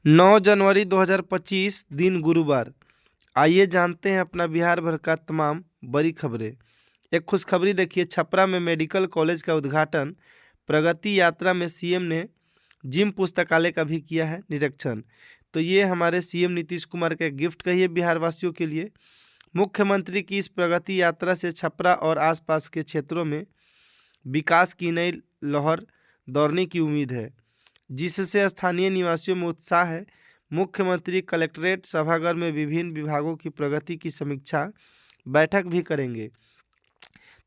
9 जनवरी 2025 दिन गुरुवार। आइए जानते हैं अपना बिहार भर का तमाम बड़ी खबरें। एक खुशखबरी देखिए, छपरा में मेडिकल कॉलेज का उद्घाटन। प्रगति यात्रा में सीएम ने जिम पुस्तकालय का भी किया है निरीक्षण। तो ये हमारे सीएम नीतीश कुमार का गिफ्ट कहिए बिहार वासियों के लिए। मुख्यमंत्री की इस प्रगति यात्रा से छपरा और आसपास के क्षेत्रों में विकास की नई लहर दौड़ने की उम्मीद है, जिससे स्थानीय निवासियों में उत्साह है। मुख्यमंत्री कलेक्ट्रेट सभागार में विभिन्न विभागों की प्रगति की समीक्षा बैठक भी करेंगे।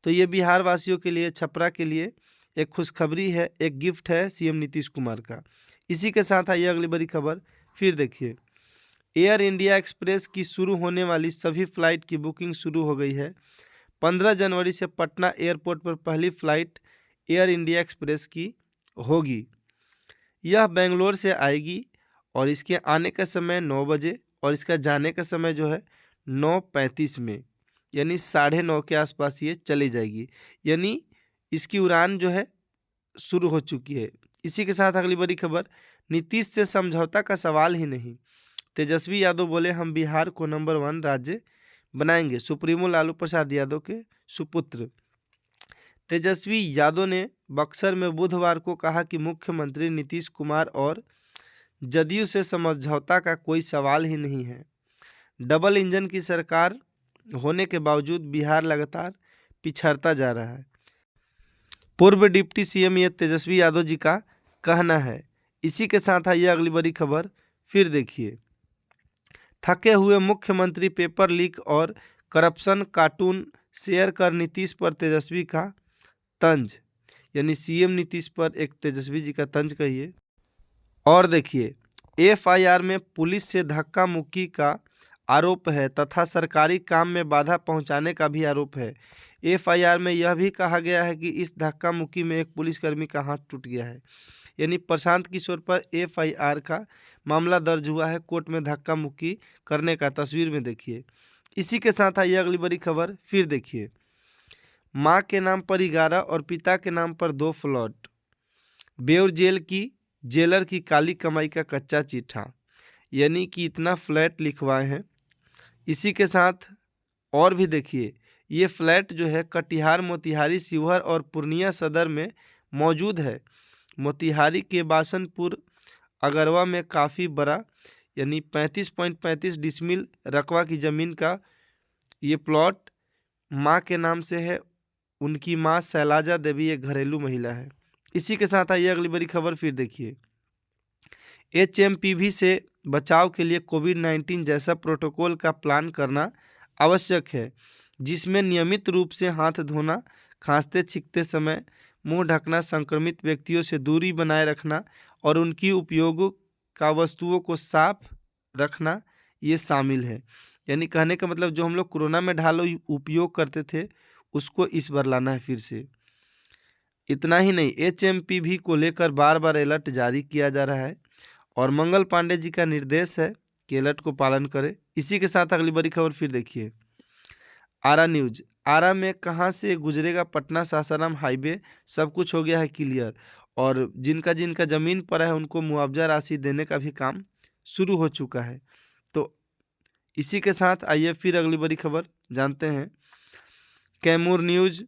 तो ये बिहार वासियों के लिए, छपरा के लिए एक खुशखबरी है, एक गिफ्ट है सीएम नीतीश कुमार का। इसी के साथ आइए अगली बड़ी खबर फिर देखिए। एयर इंडिया एक्सप्रेस की शुरू होने वाली सभी फ्लाइट की बुकिंग शुरू हो गई है। 15 जनवरी से पटना एयरपोर्ट पर पहली फ्लाइट एयर इंडिया एक्सप्रेस की होगी। यह बेंगलोर से आएगी और इसके आने का समय 9 बजे और इसका जाने का समय जो है 9:35 में, यानी 9:30 के आसपास ये चली जाएगी। यानी इसकी उड़ान जो है शुरू हो चुकी है। इसी के साथ अगली बड़ी खबर, नीतीश से समझौता का सवाल ही नहीं। तेजस्वी यादव बोले, हम बिहार को नंबर 1 राज्य बनाएंगे। सुप्रीमो लालू प्रसाद यादव के सुपुत्र तेजस्वी यादव ने बक्सर में बुधवार को कहा कि मुख्यमंत्री नीतीश कुमार और जदयू से समझौता का कोई सवाल ही नहीं है। डबल इंजन की सरकार होने के बावजूद बिहार लगातार पिछड़ता जा रहा है। पूर्व डिप्टी सीएम ये तेजस्वी यादव जी का कहना है। इसी के साथ आइए अगली बड़ी खबर फिर देखिए। थके हुए मुख्यमंत्री, पेपर लीक और करप्शन कार्टून शेयर कर नीतीश पर तेजस्वी का तंज। यानी सीएम नीतीश पर एक तेजस्वी जी का तंज कहिए। और देखिए, एफआईआर में पुलिस से धक्का मुक्की का आरोप है तथा सरकारी काम में बाधा पहुंचाने का भी आरोप है। एफआईआर में यह भी कहा गया है कि इस धक्का मुक्की में एक पुलिसकर्मी का हाथ टूट गया है। यानी प्रशांत किशोर पर एफआईआर का मामला दर्ज हुआ है कोर्ट में धक्का मुक्की करने का। तस्वीर में देखिए। इसी के साथ आइए अगली बड़ी खबर फिर देखिए। माँ के नाम पर 11 और पिता के नाम पर 2 फ्लैट। बेउर जेल की जेलर की काली कमाई का कच्चा चिट्ठा। यानी कि इतना फ्लैट लिखवाए हैं। इसी के साथ और भी देखिए, ये फ्लैट जो है कटिहार, मोतिहारी, शिवहर और पूर्णिया सदर में मौजूद है। मोतिहारी के बासनपुर अगरवा में काफ़ी बड़ा, यानी 35.35 डिसमिल रकबा की ज़मीन का ये प्लॉट माँ के नाम से है। उनकी माँ शैलाजा देवी एक घरेलू महिला है। इसी के साथ आइए अगली बड़ी खबर फिर देखिए। एचएमपीवी से बचाव के लिए कोविड-19 जैसा प्रोटोकॉल का प्लान करना आवश्यक है, जिसमें नियमित रूप से हाथ धोना, खांसते छींकते समय मुंह ढकना, संक्रमित व्यक्तियों से दूरी बनाए रखना और उनकी उपयोग का वस्तुओं को साफ रखना ये शामिल है। यानी कहने का मतलब, जो हम लोग कोरोना में ढालो उपयोग करते थे उसको इस बार लाना है फिर से। इतना ही नहीं, एचएमपीवी को लेकर बार बार अलर्ट जारी किया जा रहा है और मंगल पांडे जी का निर्देश है कि अलर्ट को पालन करें। इसी के साथ अगली बड़ी खबर फिर देखिए। आरा न्यूज। आरा में कहां से गुजरेगा पटना सासाराम हाईवे, सब कुछ हो गया है क्लियर और जिनका जिनका ज़मीन पर है उनको मुआवजा राशि देने का भी काम शुरू हो चुका है। तो इसी के साथ आइए फिर अगली बड़ी खबर जानते हैं। कैमूर न्यूज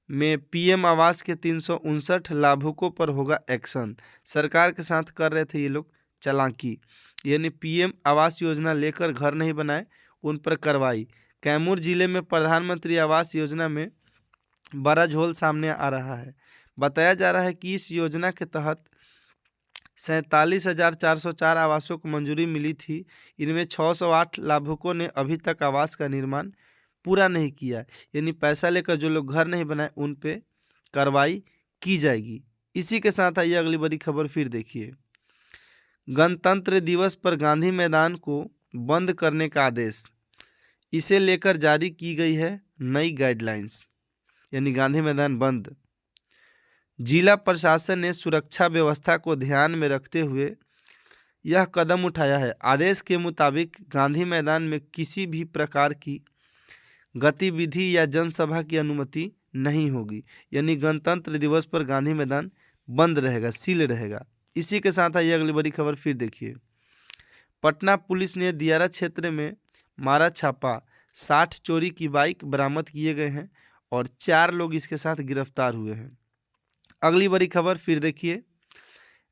में पीएम आवास के 359 लाभुकों पर होगा एक्शन। सरकार के साथ कर रहे थे ये लोग चालाकी। यानी पीएम आवास योजना लेकर घर नहीं बनाए, उन पर कार्रवाई। कैमूर जिले में प्रधानमंत्री आवास योजना में बड़ा झोल सामने आ रहा है। बताया जा रहा है कि इस योजना के तहत 47,404 आवासों को मंजूरी मिली थी। इनमें 608 लाभुकों ने अभी तक आवास का निर्माण पूरा नहीं किया। यानी पैसा लेकर जो लोग घर नहीं बनाए उन पे कार्रवाई की जाएगी। इसी के साथ आइए अगली बड़ी खबर फिर देखिए। गणतंत्र दिवस पर गांधी मैदान को बंद करने का आदेश, इसे लेकर जारी की गई है नई गाइडलाइंस। यानी गांधी मैदान बंद। जिला प्रशासन ने सुरक्षा व्यवस्था को ध्यान में रखते हुए यह कदम उठाया है। आदेश के मुताबिक गांधी मैदान में किसी भी प्रकार की गतिविधि या जनसभा की अनुमति नहीं होगी। यानी गणतंत्र दिवस पर गांधी मैदान बंद रहेगा, सील रहेगा। इसी के साथ आइए अगली बड़ी खबर फिर देखिए। पटना पुलिस ने दियारा क्षेत्र में मारा छापा, 60 चोरी की बाइक बरामद किए गए हैं और 4 लोग इसके साथ गिरफ्तार हुए हैं। अगली बड़ी खबर फिर देखिए,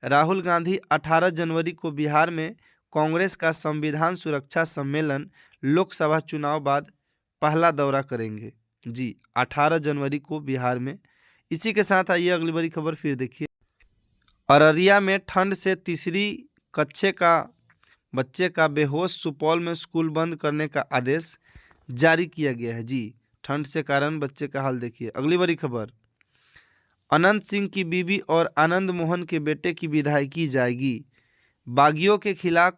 राहुल गांधी 18 जनवरी को बिहार में कांग्रेस का संविधान सुरक्षा सम्मेलन लोकसभा चुनाव बाद पहला दौरा करेंगे। जी, 18 जनवरी को बिहार में। इसी के साथ आइए अगली बड़ी खबर फिर देखिए, अररिया में ठंड से तीसरी कक्षा का बच्चे का बेहोश, सुपौल में स्कूल बंद करने का आदेश जारी किया गया है। जी, ठंड से कारण बच्चे का हाल देखिए। अगली बड़ी खबर, अनंत सिंह की बीवी और आनंद मोहन के बेटे की विधायकी जाएगी, बागियों के खिलाफ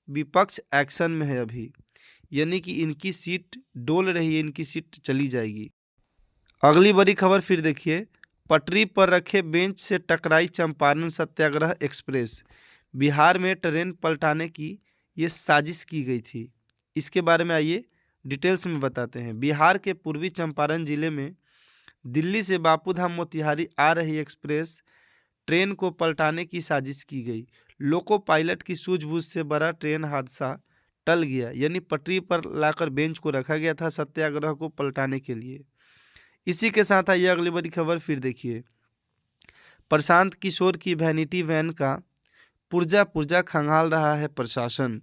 विपक्ष एक्शन में है अभी, यानी कि इनकी सीट डोल रही है, इनकी सीट चली जाएगी। अगली बड़ी खबर फिर देखिए, पटरी पर रखे बेंच से टकराई चंपारण सत्याग्रह एक्सप्रेस, बिहार में ट्रेन पलटाने की ये साजिश की गई थी। इसके बारे में आइए डिटेल्स में बताते हैं। बिहार के पूर्वी चंपारण जिले में दिल्ली से बापूधाम मोतिहारी आ रही एक्सप्रेस ट्रेन को पलटाने की साजिश की गई। लोको पायलट की सूझबूझ से बड़ा ट्रेन हादसा टल गया, यानी पटरी पर लाकर बेंच को रखा गया था सत्याग्रह को पलटाने के लिए। इसी के साथ आइए अगली बड़ी खबर फिर देखिए, प्रशांत किशोर की वैनिटी वैन का पुर्जा पुर्जा खंगाल रहा है प्रशासन,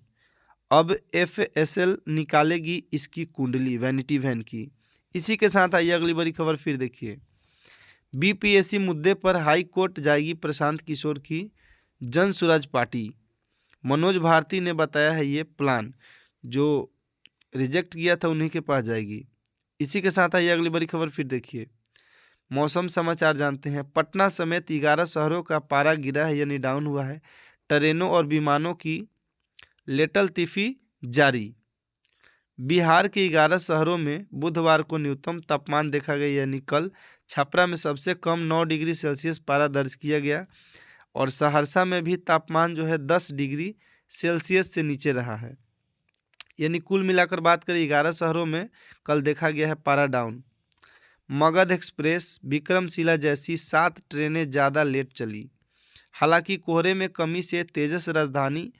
अब एफएसएल निकालेगी इसकी कुंडली वैनिटी वैन की। इसी के साथ आइए अगली बड़ी खबर फिर देखिए, बीपीएससी मुद्दे पर हाई कोर्ट जाएगी प्रशांत किशोर की जन सुराज पार्टी, मनोज भारती ने बताया है ये प्लान, जो रिजेक्ट किया था उन्हीं के पास जाएगी। इसी के साथ आइए अगली बड़ी खबर फिर देखिए, मौसम समाचार जानते हैं। पटना समेत 11 शहरों का पारा गिरा है, यानी डाउन हुआ है। ट्रेनों और विमानों की लेटल तिफी जारी। बिहार के 11 शहरों में बुधवार को न्यूनतम तापमान देखा गया, यानी कल छपरा में सबसे कम 9 डिग्री सेल्सियस पारा दर्ज किया गया और सहरसा में भी तापमान जो है 10 डिग्री सेल्सियस से नीचे रहा है। यानी कुल मिलाकर बात करें 11 शहरों में कल देखा गया है पारा डाउन। मगध एक्सप्रेस, विक्रमशिला जैसी 7 ट्रेनें ज़्यादा लेट चली। हालांकि कोहरे में कमी से तेजस राजधानी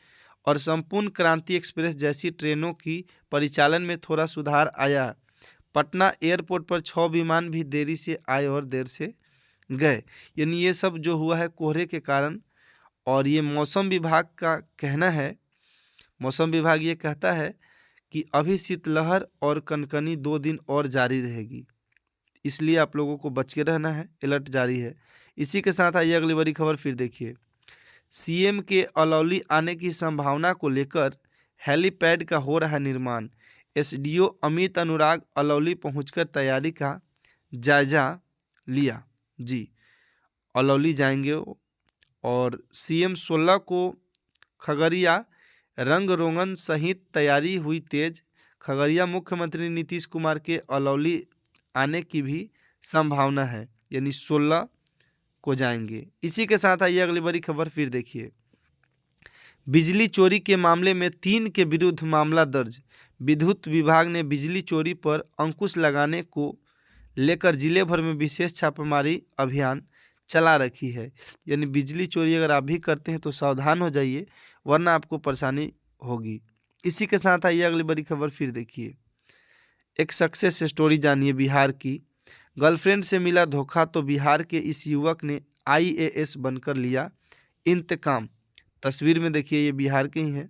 और संपूर्ण क्रांति एक्सप्रेस जैसी ट्रेनों की परिचालन में थोड़ा सुधार आया। पटना एयरपोर्ट पर 6 विमान भी देरी से आए और देर से गए, यानी ये सब जो हुआ है कोहरे के कारण। और ये मौसम विभाग का कहना है, मौसम विभाग ये कहता है कि अभी शीतलहर और कनकनी 2 दिन और जारी रहेगी, इसलिए आप लोगों को बच के रहना है, अलर्ट जारी है। इसी के साथ आइए अगली बड़ी खबर फिर देखिए, सीएम के अलौली आने की संभावना को लेकर हेलीपैड का हो रहा निर्माण, एसडीओ अमित अनुराग अलौली पहुंचकर तैयारी का जायजा लिया। जी, अलौली जाएंगे और सीएम 16 को खगड़िया, रंग रोगन सहित तैयारी हुई तेज। खगड़िया मुख्यमंत्री नीतीश कुमार के अलौली आने की भी संभावना है, यानी 16 को जाएंगे। इसी के साथ आइए अगली बड़ी खबर फिर देखिए, बिजली चोरी के मामले में 3 के विरुद्ध मामला दर्ज। विद्युत विभाग ने बिजली चोरी पर अंकुश लगाने को लेकर जिले भर में विशेष छापेमारी अभियान चला रखी है। यानी बिजली चोरी अगर आप भी करते हैं तो सावधान हो जाइए, वरना आपको परेशानी होगी। इसी के साथ आइए अगली बड़ी खबर फिर देखिए, एक सक्सेस स्टोरी जानिए बिहार की। गर्लफ्रेंड से मिला धोखा तो बिहार के इस युवक ने आईएएस बनकर लिया इंतकाम। तस्वीर में देखिए, ये बिहार के ही हैं।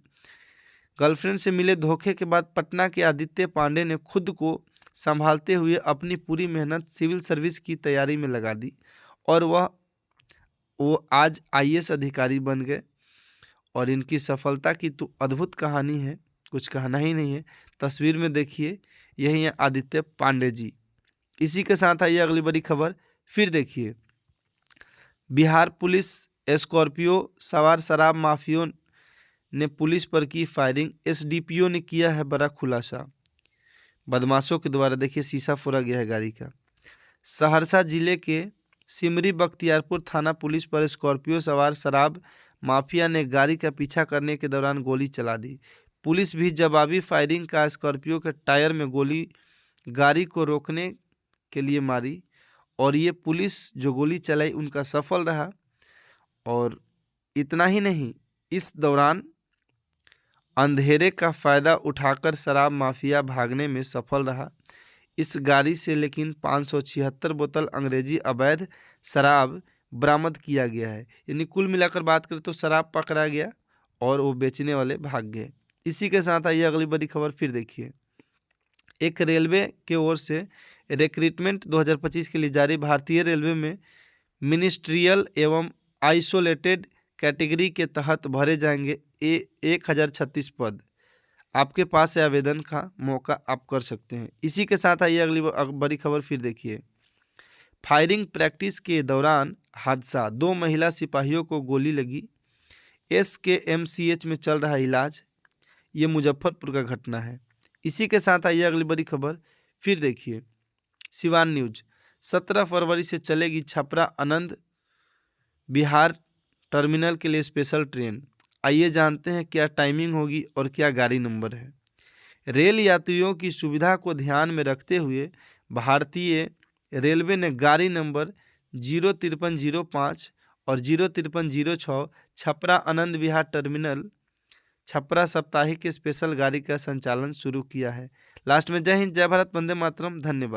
गर्लफ्रेंड से मिले धोखे के बाद पटना के आदित्य पांडे ने खुद को संभालते हुए अपनी पूरी मेहनत सिविल सर्विस की तैयारी में लगा दी और वो आज आईएएस अधिकारी बन गए। और इनकी सफलता की तो अद्भुत कहानी है, कुछ कहना ही नहीं है। तस्वीर में देखिए, यही है आदित्य पांडे जी। इसी के साथ आइए अगली बड़ी खबर फिर देखिए, बिहार पुलिस स्कॉर्पियो सवार शराब माफियों ने पुलिस पर की फायरिंग, एसडीपीओ ने किया है बड़ा खुलासा। बदमाशों के द्वारा देखिए शीशा फोड़ा गया है गाड़ी का। सहरसा जिले के सिमरी बख्तियारपुर थाना पुलिस पर स्कॉर्पियो सवार शराब माफिया ने गाड़ी का पीछा करने के दौरान गोली चला दी। पुलिस भी जवाबी फायरिंग का स्कॉर्पियो के टायर में गोली गाड़ी को रोकने के लिए मारी और ये पुलिस जो गोली चलाई उनका सफल रहा। और इतना ही नहीं, इस दौरान अंधेरे का फायदा उठाकर शराब माफिया भागने में सफल रहा। इस गाड़ी से लेकिन 576 बोतल अंग्रेजी अवैध शराब बरामद किया गया है। यानी कुल मिलाकर बात करें तो शराब पकड़ा गया और वो बेचने वाले भाग गए। इसी के साथ आइए अगली बड़ी खबर फिर देखिए। एक रेलवे के ओर से रिक्रूटमेंट 2025 के लिए जारी। भारतीय रेलवे में मिनिस्ट्रियल एवं आइसोलेटेड कैटेगरी के तहत भरे जाएंगे 1036 पद। आपके पास है, आवेदन का मौका आप कर सकते हैं। इसी के साथ आइए अगली बड़ी खबर फिर देखिए। फायरिंग प्रैक्टिस के दौरान हादसा, 2 महिला सिपाहियों को गोली लगी। SKMCH में चल रहा इलाज। ये मुजफ्फरपुर का घटना है। इसी के साथ आइए अगली बड़ी खबर फिर देखिए। सिवान न्यूज, 17 फरवरी से चलेगी छपरा आनंद बिहार टर्मिनल के लिए स्पेशल ट्रेन। आइए जानते हैं क्या टाइमिंग होगी और क्या गाड़ी नंबर है। रेल यात्रियों की सुविधा को ध्यान में रखते हुए भारतीय रेलवे ने गाड़ी नंबर 05305 और 05306 छपरा आनंद विहार टर्मिनल छपरा साप्ताहिक स्पेशल गाड़ी का संचालन शुरू किया है। लास्ट में जय हिंद, जय भारत, वंदे मातरम, धन्यवाद।